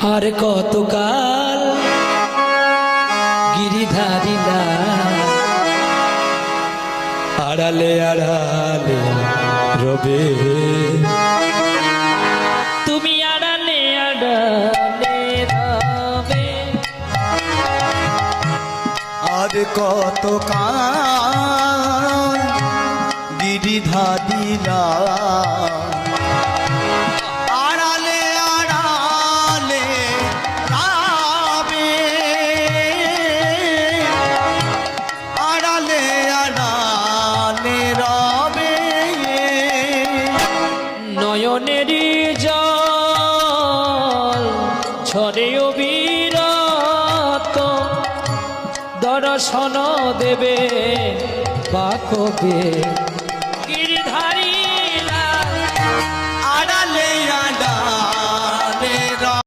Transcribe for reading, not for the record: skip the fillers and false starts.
আর কতকাল গিরিধারিলা আড়ালে আড়ালে রবে, তুমি আড়ালে আড়ালে রবে। আর কতকাল গিরিধারিলা আড়ালে আড়ালে রবে, আড়ালে আড়ালে রবে। নয়নেরই জল ঝরে অবিরত, দর্শন দেবে পাকবে